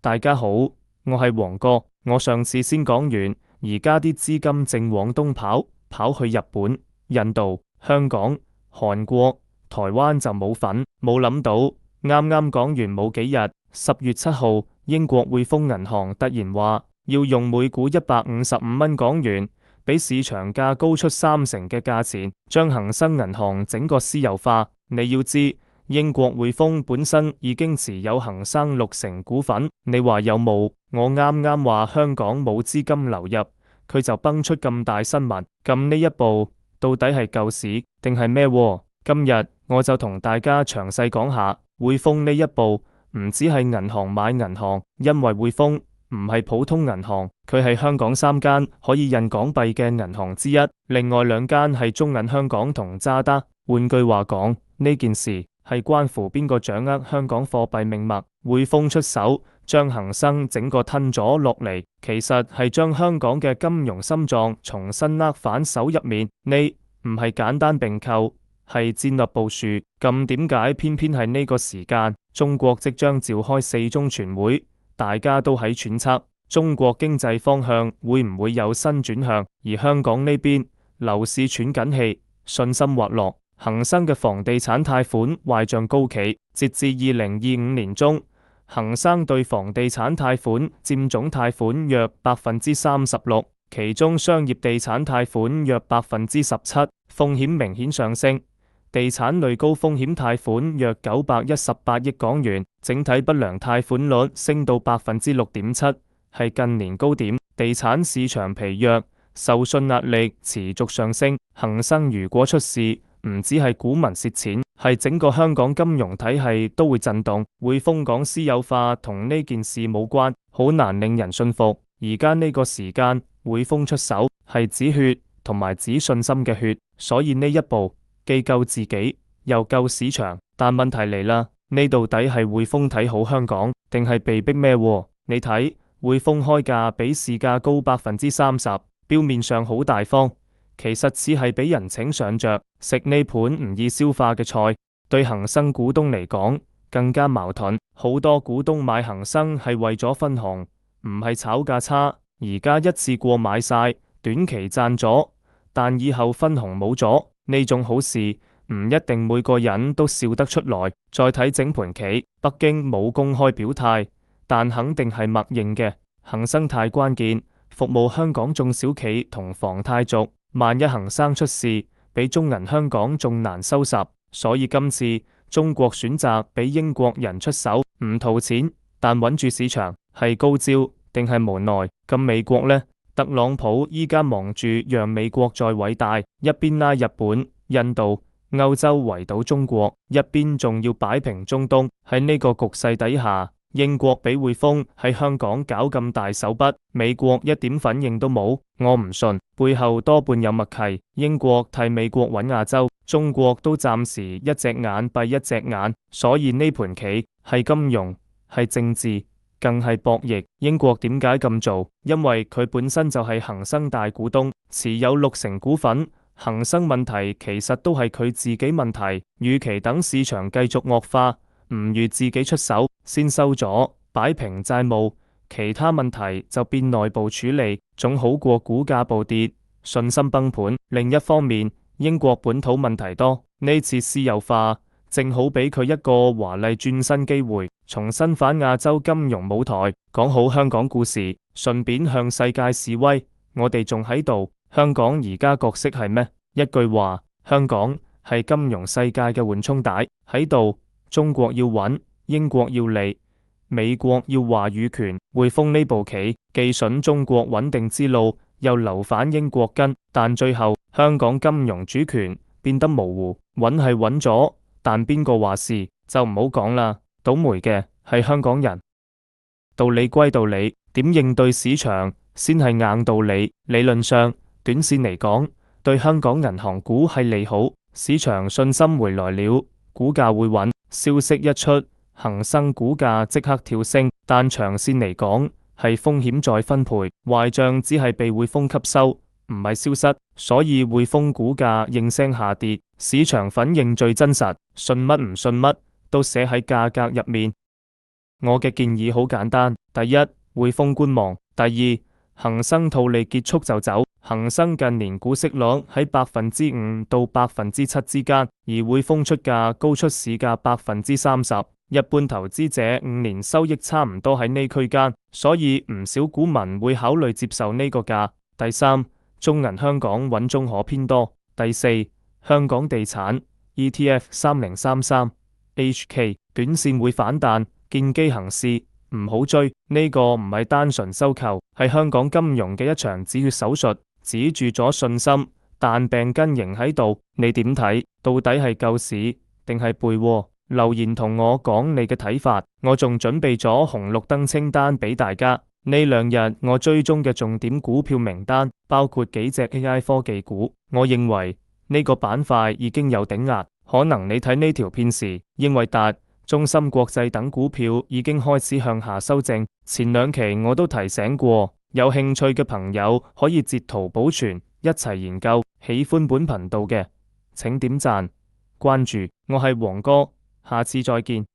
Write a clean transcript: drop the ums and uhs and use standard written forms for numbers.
大家好，我係黃國。我上次先講完，而家啲資金正往東跑，跑去日本、印度、香港、韓國、台灣就冇份。冇諗到，啱啱講完冇幾日，10月7號，英國匯豐銀行突然話要用每股155蚊港元，比市場價高出30%嘅價錢，將恒生銀行整個私有化。你要知，英國匯豐本身已經持有恒生60%股份，你話有冇？我啱啱話香港冇資金流入，佢就崩出咁大新聞。咁呢一步到底係救市定係咩？今日我就同大家詳細講下匯豐呢一步，唔止係銀行買銀行，因為匯豐唔係普通銀行，佢係香港3間可以印港幣嘅銀行之一，另外2間係中銀香港同渣打。換句話講，呢件事係關乎邊個掌握香港貨幣命脈，匯豐出手將恒生整個吞咗落嚟，其實係將香港嘅金融心臟重新握返手入面。呢唔係簡單併購，係戰略部署。咁點解偏偏係呢個時間？中國即將召開4中全會，大家都喺揣測中國經濟方向會唔會有新轉向，而香港呢邊樓市喘緊氣，信心滑落。恒生嘅房地產貸款壞賬高企，截至2025年中，恒生對房地產貸款佔總貸款約36%，其中商業地產貸款約17%，風險明顯上升。地產類高風險貸款約918億港元，整體不良貸款率升到6.7%，係近年高點。地產市場疲弱，授信壓力持續上升。恒生如果出事，唔止係股民蝕錢，係整個香港金融體系都會震動。匯豐講私有化同呢件事冇關，好難令人信服。而家呢個時間，匯豐出手係止血同埋止信心嘅血，所以呢一步既救自己又救市場。但問題嚟啦，呢到底係匯豐睇好香港，定係被逼咩？你睇匯豐開價比市價高30%，表面上好大方，其實似係俾人請上着食呢盤唔易消化嘅菜。對恒生股東嚟講更加矛盾，好多股東買恒生係為咗分紅，唔係炒價差。而家一次過買晒，短期賺咗，但以後分紅冇咗，呢種好事唔一定每個人都笑得出來。再睇整盤棋，北京冇公開表態，但肯定係默認嘅。恒生太關鍵，服務香港中小企同房貸族。萬一恒生出事，比中銀香港仲難收拾。所以今次中國選擇俾英國人出手，唔圖錢，但穩住市場，係高招定係無奈？咁美國呢？特朗普依家忙住讓美國再偉大，一邊拉日本、印度、歐洲圍堵中國，一邊仲要擺平中東。喺呢個局勢底下，英國俾匯豐喺香港搞咁大手筆，美國一點反應都冇。我唔信，背後多半有默契。英國替美國揾亞洲，中國都暫時一隻眼閉一隻眼。所以呢盤棋係金融，係政治，更係博弈。英國點解咁做？因為佢本身就係恒生大股東，持有60%股份。恒生問題其實都係佢自己問題，與其等市場繼續惡化，唔如自己出手，先收咗，擺平債務，其他問題就變內部處理，總好過股價暴跌，信心崩盤。另一方面，英國本土問題多，呢次私有化正好俾佢一個華麗轉身機會，重新返亞洲金融舞台，講好香港故事，順便向世界示威，我哋仲喺度。香港而家角色係咩？一句話，香港係金融世界嘅緩衝帶，喺度。中國要穩，英國要利，美國要話語權。匯豐呢步棋既順中國穩定之路，又留返英國跟，但最後香港金融主權變得模糊。穩係穩咗，但邊個話事就唔好講啦。倒霉嘅係香港人。道理歸道理，點應對市場先係硬道理。理論上，短線嚟講，對香港銀行股係利好，市場信心回來了，股價會穩。消息一出，恒生股價即刻跳升，但長線嚟講係風險再分配，壞賬只係被匯豐吸收，唔係消失，所以匯豐股價應聲下跌。市場反應最真實，信乜唔信乜都寫喺價格入面。我嘅建議好簡單：第一，匯豐觀望；第二，恒生套利結束就走。恒生近年股息率喺5%到7%之間，而匯豐出價高出市價30%。一般投資者5年收益差唔多喺呢區間，所以唔少股民會考慮接受呢個價。第三，中銀香港穩中可偏多。第四，香港地產 ETF 3033 HK 短線會反彈，見機行事，唔好追。呢個唔係單純收購，係香港金融嘅一場止血手術，止住咗信心，但病根仍喺度。你點睇？到底係救市定係背禍？留言同我講你嘅睇法。我仲準備咗紅綠燈清單俾大家。呢兩日我追蹤嘅重點股票名單包括幾隻 AI 科技股。我認為呢個板塊已經有頂壓，可能你睇呢條片時，英偉達、中芯國際等股票已經開始向下修正。前兩期我都提醒過，有興趣嘅朋友可以截圖保存，一齊研究。喜歡本頻道嘅，請點讚、關注。我係黃哥。下次再見。